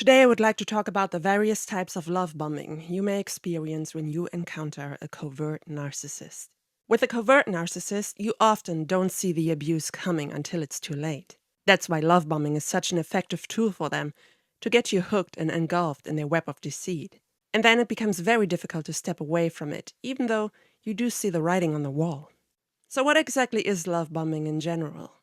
Today I would like to talk about the various types of love bombing you may experience when you encounter a covert narcissist. With a covert narcissist, you often don't see the abuse coming until it's too late. That's why love bombing is such an effective tool for them, to get you hooked and engulfed in their web of deceit. And then it becomes very difficult to step away from it, even though you do see the writing on the wall. So what exactly is love bombing in general?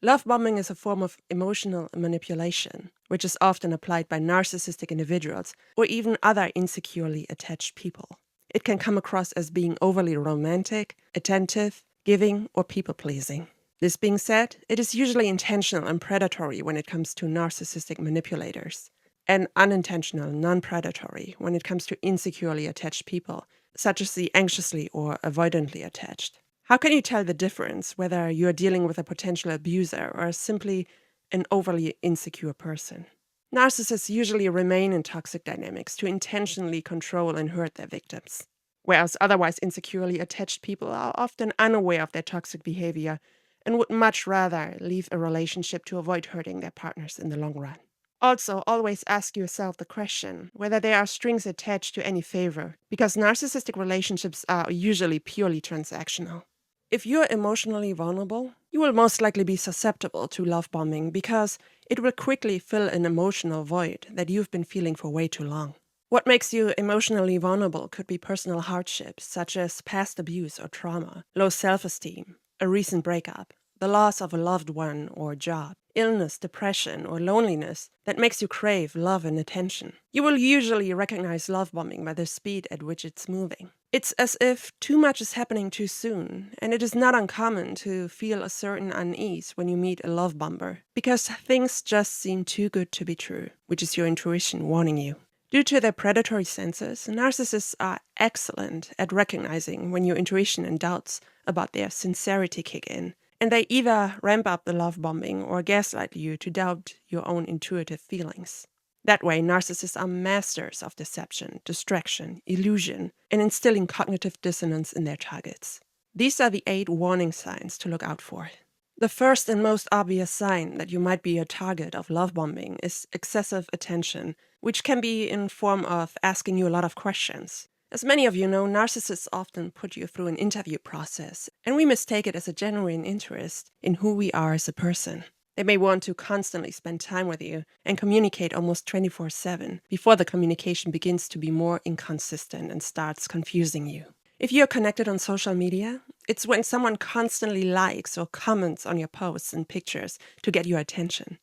Love bombing is a form of emotional manipulation, which is often applied by narcissistic individuals or even other insecurely attached people. It can come across as being overly romantic, attentive, giving, or people-pleasing. This being said, it is usually intentional and predatory when it comes to narcissistic manipulators, and unintentional, non-predatory when it comes to insecurely attached people, such as the anxiously or avoidantly attached. How can you tell the difference whether you are dealing with a potential abuser or simply an overly insecure person? Narcissists usually remain in toxic dynamics to intentionally control and hurt their victims, whereas otherwise insecurely attached people are often unaware of their toxic behavior and would much rather leave a relationship to avoid hurting their partners in the long run. Also, always ask yourself the question whether there are strings attached to any favor, because narcissistic relationships are usually purely transactional. If you're emotionally vulnerable, you will most likely be susceptible to love bombing because it will quickly fill an emotional void that you've been feeling for way too long. What makes you emotionally vulnerable could be personal hardships such as past abuse or trauma, low self-esteem, a recent breakup, the loss of a loved one or job, illness, depression, or loneliness that makes you crave love and attention. You will usually recognize love bombing by the speed at which it's moving. It's as if too much is happening too soon, and it is not uncommon to feel a certain unease when you meet a love bomber, because things just seem too good to be true, which is your intuition warning you. Due to their predatory senses, narcissists are excellent at recognizing when your intuition and doubts about their sincerity kick in, and they either ramp up the love bombing or gaslight you to doubt your own intuitive feelings. That way, narcissists are masters of deception, distraction, illusion, and instilling cognitive dissonance in their targets. These are the 8 warning signs to look out for. The first and most obvious sign that you might be a target of love bombing is excessive attention, which can be in form of asking you a lot of questions. As many of you know, narcissists often put you through an interview process, and we mistake it as a genuine interest in who we are as a person. They may want to constantly spend time with you and communicate almost 24/7 before the communication begins to be more inconsistent and starts confusing you. If you're connected on social media, it's when someone constantly likes or comments on your posts and pictures to get your attention.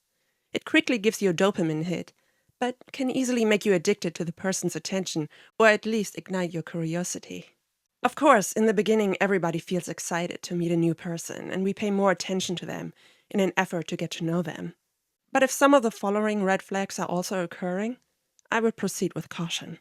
It quickly gives you a dopamine hit, but can easily make you addicted to the person's attention or at least ignite your curiosity. Of course, in the beginning, everybody feels excited to meet a new person, and we pay more attention to them in an effort to get to know them. But if some of the following red flags are also occurring, I would proceed with caution.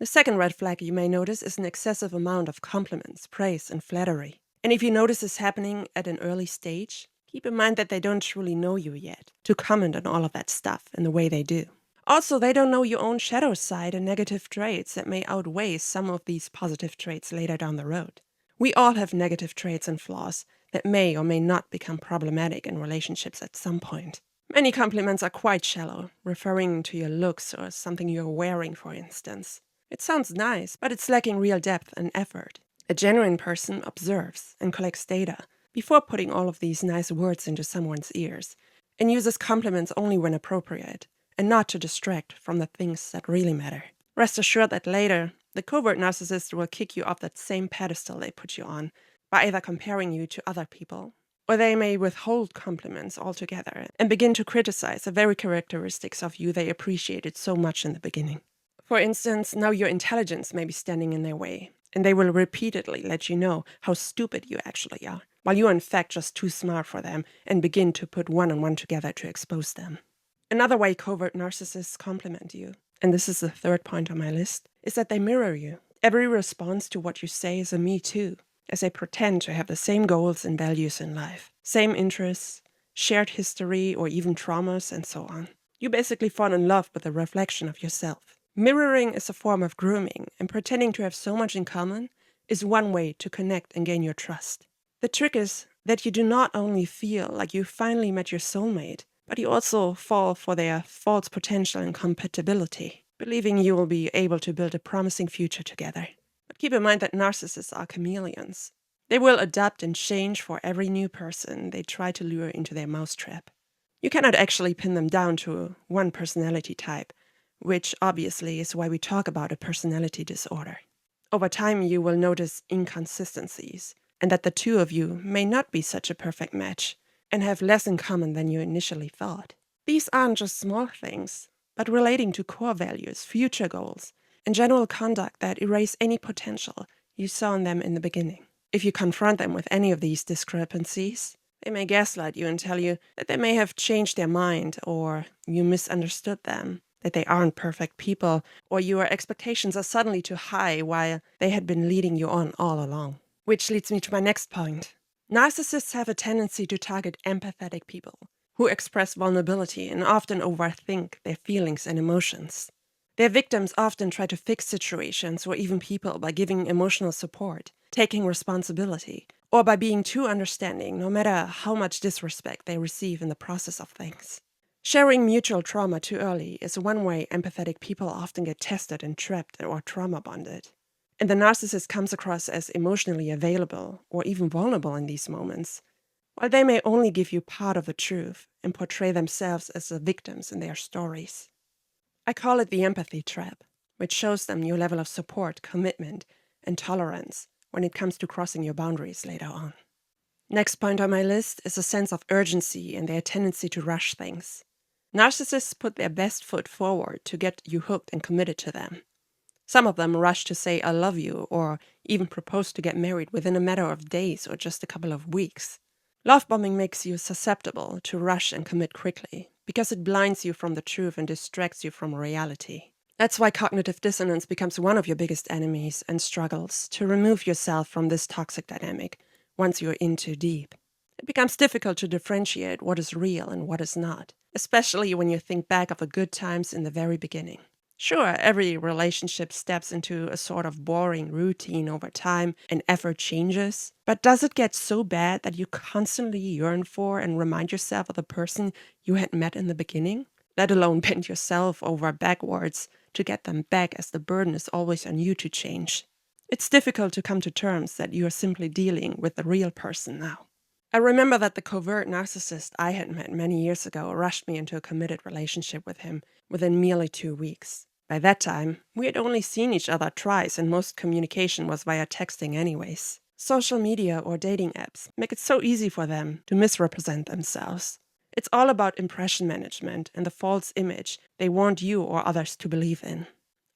The second red flag you may notice is an excessive amount of compliments, praise, and flattery. And if you notice this happening at an early stage, keep in mind that they don't truly know you yet to comment on all of that stuff in the way they do. Also, they don't know your own shadow side and negative traits that may outweigh some of these positive traits later down the road. We all have negative traits and flaws that may or may not become problematic in relationships at some point. Many compliments are quite shallow, referring to your looks or something you're wearing, for instance. It sounds nice, but it's lacking real depth and effort. A genuine person observes and collects data before putting all of these nice words into someone's ears, and uses compliments only when appropriate, and not to distract from the things that really matter. Rest assured that later, the covert narcissist will kick you off that same pedestal they put you on by either comparing you to other people, or they may withhold compliments altogether and begin to criticize the very characteristics of you they appreciated so much in the beginning. For instance, now your intelligence may be standing in their way, and they will repeatedly let you know how stupid you actually are, while you are in fact just too smart for them and begin to put one and one together to expose them. Another way covert narcissists compliment you, and this is the third point on my list, is that they mirror you. Every response to what you say is a me too, as they pretend to have the same goals and values in life, same interests, shared history, or even traumas, and so on. You basically fall in love with a reflection of yourself. Mirroring is a form of grooming, and pretending to have so much in common is one way to connect and gain your trust. The trick is that you do not only feel like you finally met your soulmate, But you also fall for their false potential and compatibility, believing you will be able to build a promising future together. But keep in mind that narcissists are chameleons. They will adapt and change for every new person they try to lure into their mousetrap. You cannot actually pin them down to one personality type, which obviously is why we talk about a personality disorder. Over time, you will notice inconsistencies, and that the two of you may not be such a perfect match and have less in common than you initially thought. These aren't just small things, but relating to core values, future goals, and general conduct that erase any potential you saw in them in the beginning. If you confront them with any of these discrepancies, they may gaslight you and tell you that they may have changed their mind, or you misunderstood them, that they aren't perfect people, or your expectations are suddenly too high while they had been leading you on all along. Which leads me to my next point. Narcissists have a tendency to target empathetic people who express vulnerability and often overthink their feelings and emotions. Their victims often try to fix situations or even people by giving emotional support, taking responsibility, or by being too understanding, no matter how much disrespect they receive in the process of things. Sharing mutual trauma too early is one way empathetic people often get tested and trapped or trauma bonded. And the narcissist comes across as emotionally available or even vulnerable in these moments, while they may only give you part of the truth and portray themselves as the victims in their stories. I call it the empathy trap, which shows them your level of support, commitment, and tolerance when it comes to crossing your boundaries later on. Next point on my list is a sense of urgency and their tendency to rush things. Narcissists put their best foot forward to get you hooked and committed to them. Some of them rush to say I love you or even propose to get married within a matter of days or just a couple of weeks. Love bombing makes you susceptible to rush and commit quickly because it blinds you from the truth and distracts you from reality. That's why cognitive dissonance becomes one of your biggest enemies and struggles to remove yourself from this toxic dynamic once you're in too deep. It becomes difficult to differentiate what is real and what is not, especially when you think back of the good times in the very beginning. Sure, every relationship steps into a sort of boring routine over time and effort changes, but does it get so bad that you constantly yearn for and remind yourself of the person you had met in the beginning? Let alone bend yourself over backwards to get them back, as the burden is always on you to change. It's difficult to come to terms that you are simply dealing with the real person now. I remember that the covert narcissist I had met many years ago rushed me into a committed relationship with him within merely 2 weeks. By that time, we had only seen each other twice and most communication was via texting anyways. Social media or dating apps make it so easy for them to misrepresent themselves. It's all about impression management and the false image they want you or others to believe in.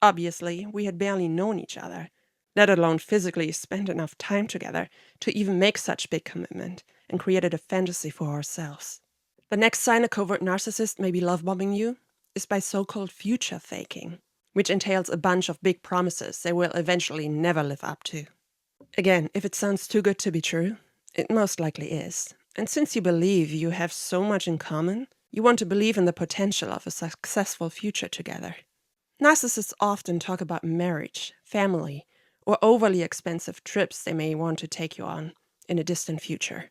Obviously, we had barely known each other, let alone physically spent enough time together to even make such big commitment, and created a fantasy for ourselves. The next sign a covert narcissist may be love bombing you is by so-called future faking, which entails a bunch of big promises they will eventually never live up to. Again, if it sounds too good to be true, it most likely is. And since you believe you have so much in common, you want to believe in the potential of a successful future together. Narcissists often talk about marriage, family, or overly expensive trips they may want to take you on in a distant future.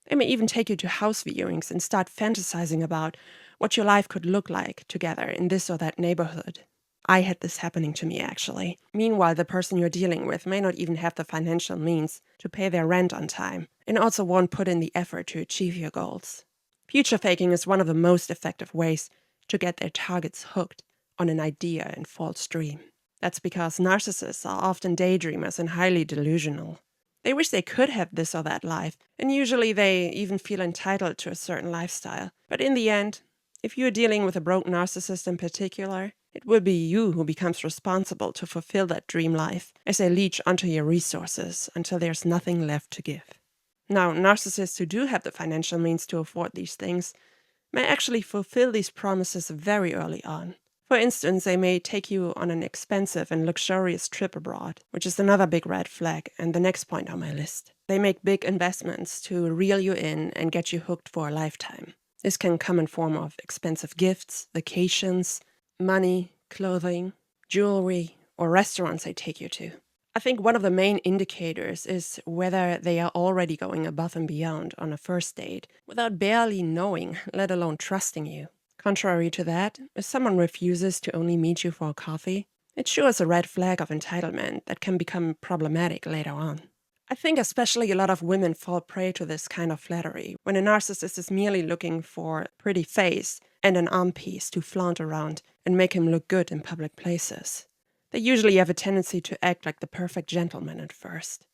They may even take you to house viewings and start fantasizing about what your life could look like together in this or that neighborhood. I had this happening to me, actually. Meanwhile, the person you're dealing with may not even have the financial means to pay their rent on time, and also won't put in the effort to achieve your goals. Future faking is one of the most effective ways to get their targets hooked on an idea and false dream. That's because narcissists are often daydreamers and highly delusional. They wish they could have this or that life, and usually they even feel entitled to a certain lifestyle. But in the end, if you're dealing with a broke narcissist in particular, it will be you who becomes responsible to fulfill that dream life as they leech onto your resources until there's nothing left to give. Now, narcissists who do have the financial means to afford these things may actually fulfill these promises very early on. For instance, they may take you on an expensive and luxurious trip abroad, which is another big red flag and the next point on my list. They make big investments to reel you in and get you hooked for a lifetime. This can come in form of expensive gifts, vacations, money, clothing, jewelry, or restaurants they take you to. I think one of the main indicators is whether they are already going above and beyond on a first date without barely knowing, let alone trusting you. Contrary to that, if someone refuses to only meet you for a coffee, it sure is a red flag of entitlement that can become problematic later on. I think especially a lot of women fall prey to this kind of flattery when a narcissist is merely looking for a pretty face and an arm piece to flaunt around and make him look good in public places. They usually have a tendency to act like the perfect gentleman at first.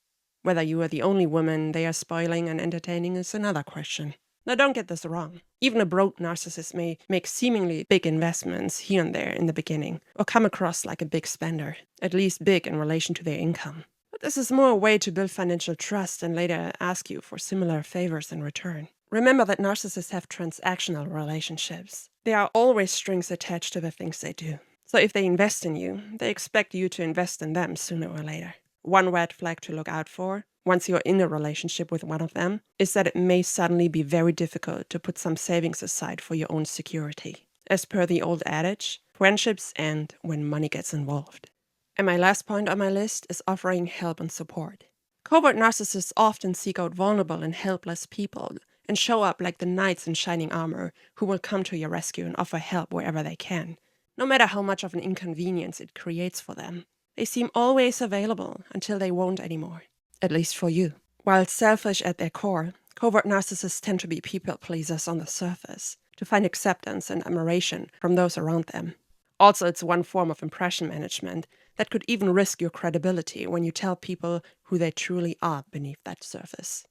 Whether you are the only woman they are spoiling and entertaining is another question. Now, don't get this wrong. Even a broke narcissist may make seemingly big investments here and there in the beginning, or come across like a big spender, at least big in relation to their income. But this is more a way to build financial trust and later ask you for similar favors in return. Remember that narcissists have transactional relationships. There are always strings attached to the things they do. So if they invest in you, they expect you to invest in them sooner or later. One red flag to look out for, once you're in a relationship with one of them, is that it may suddenly be very difficult to put some savings aside for your own security. As per the old adage, friendships end when money gets involved. And my last point on my list is offering help and support. Covert narcissists often seek out vulnerable and helpless people and show up like the knights in shining armor who will come to your rescue and offer help wherever they can. No matter how much of an inconvenience it creates for them, they seem always available until they won't anymore, at least for you. While selfish at their core, covert narcissists tend to be people pleasers on the surface, to find acceptance and admiration from those around them. Also, it's one form of impression management that could even risk your credibility when you tell people who they truly are beneath that surface.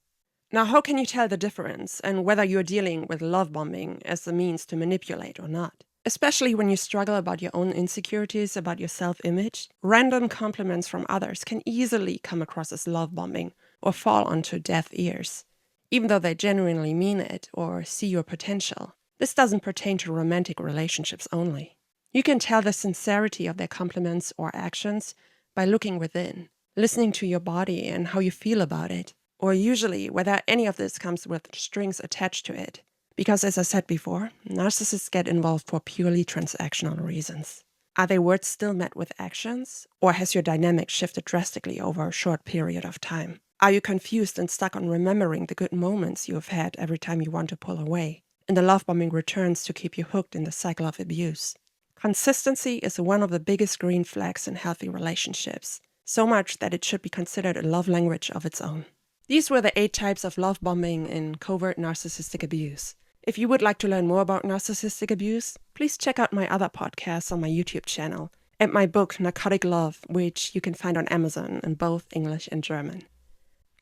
Now, how can you tell the difference and whether you're dealing with love bombing as a means to manipulate or not? Especially when you struggle about your own insecurities, about your self-image, random compliments from others can easily come across as love bombing or fall onto deaf ears, even though they genuinely mean it or see your potential. This doesn't pertain to romantic relationships only. You can tell the sincerity of their compliments or actions by looking within, listening to your body and how you feel about it, or usually whether any of this comes with strings attached to it. Because as I said before, narcissists get involved for purely transactional reasons. Are their words still met with actions? Or has your dynamic shifted drastically over a short period of time? Are you confused and stuck on remembering the good moments you have had every time you want to pull away? And the love bombing returns to keep you hooked in the cycle of abuse. Consistency is one of the biggest green flags in healthy relationships, so much that it should be considered a love language of its own. These were the 8 types of love bombing in covert narcissistic abuse. If you would like to learn more about narcissistic abuse, please check out my other podcasts on my YouTube channel and my book, Narcotic Love, which you can find on Amazon in both English and German.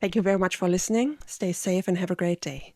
Thank you very much for listening. Stay safe and have a great day.